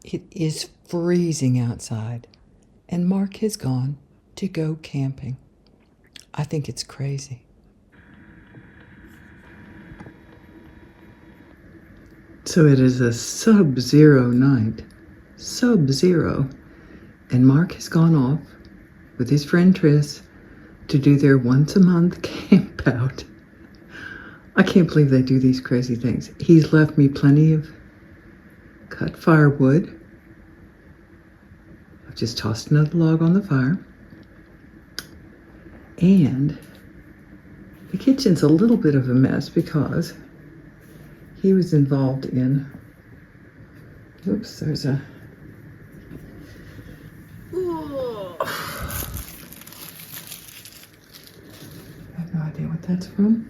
It is freezing outside, and Mark has gone to go camping. I think it's crazy. So it is a sub-zero night, sub-zero, and Mark has gone off with his friend Tris to do their once-a-month camp out. I can't believe they do these crazy things. He's left me plenty of cut firewood. I've just tossed another log on the fire. And the kitchen's a little bit of a mess because he was involved in, oops, there's a, I have no idea what that's from.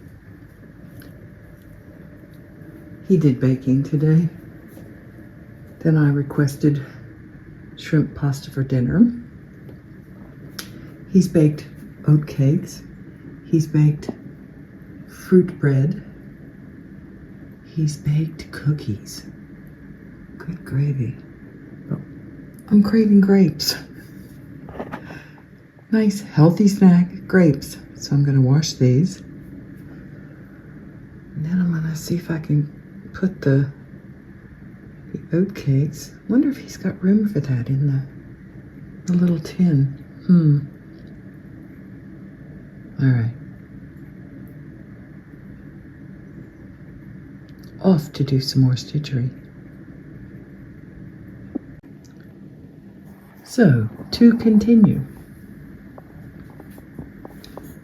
He did baking today. Then I requested shrimp pasta for dinner. He's baked oat cakes. He's baked fruit bread. He's baked cookies. Good gravy. Oh, I'm craving grapes. Nice healthy snack, grapes. So I'm gonna wash these. And then I'm gonna see if I can put the oat cakes. Wonder if he's got room for that in the little tin. All right. Off to do some more stitchery. So, to continue.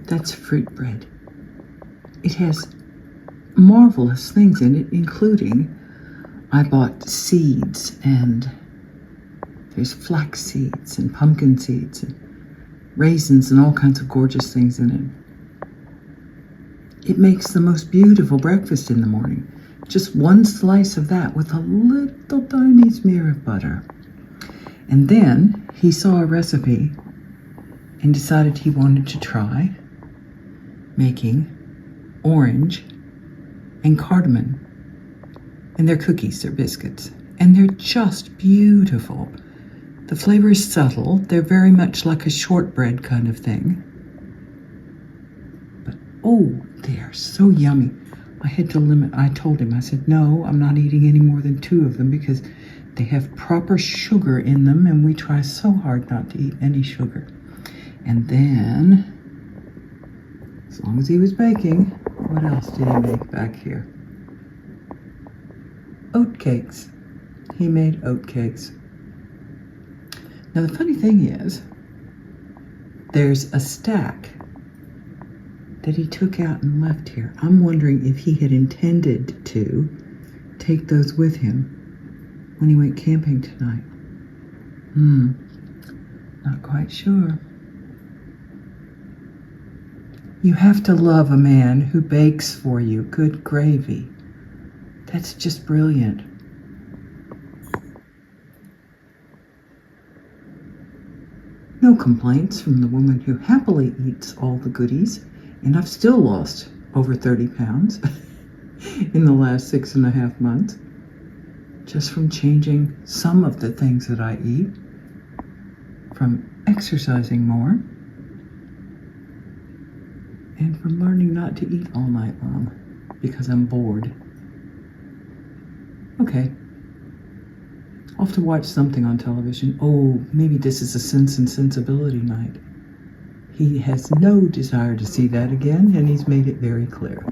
That's fruit bread. It has marvelous things in it, including I bought seeds, and there's flax seeds and pumpkin seeds and raisins and all kinds of gorgeous things in it. It makes the most beautiful breakfast in the morning. Just one slice of that with a little tiny smear of butter. And then he saw a recipe and decided he wanted to try making orange and cardamom. And they're cookies, they're biscuits. And they're just beautiful. The flavor is subtle. They're very much like a shortbread kind of thing. But oh, they are so yummy. I had to limit, I told him, I said, no, I'm not eating any more than 2 of them because they have proper sugar in them, and we try so hard not to eat any sugar. And then, as long as he was baking, what else did he make back here? Oat cakes. He made oat cakes. Now the funny thing is, there's a stack that he took out and left here. I'm wondering if he had intended to take those with him when he went camping tonight. Not quite sure. You have to love a man who bakes for you. Good gravy. That's just brilliant. No complaints from the woman who happily eats all the goodies, and I've still lost over 30 pounds in the last 6.5 months, just from changing some of the things that I eat, from exercising more, and from learning not to eat all night long because I'm bored. Okay. I'll have to watch something on television. Oh, maybe this is a Sense and Sensibility night. He has no desire to see that again, and he's made it very clear.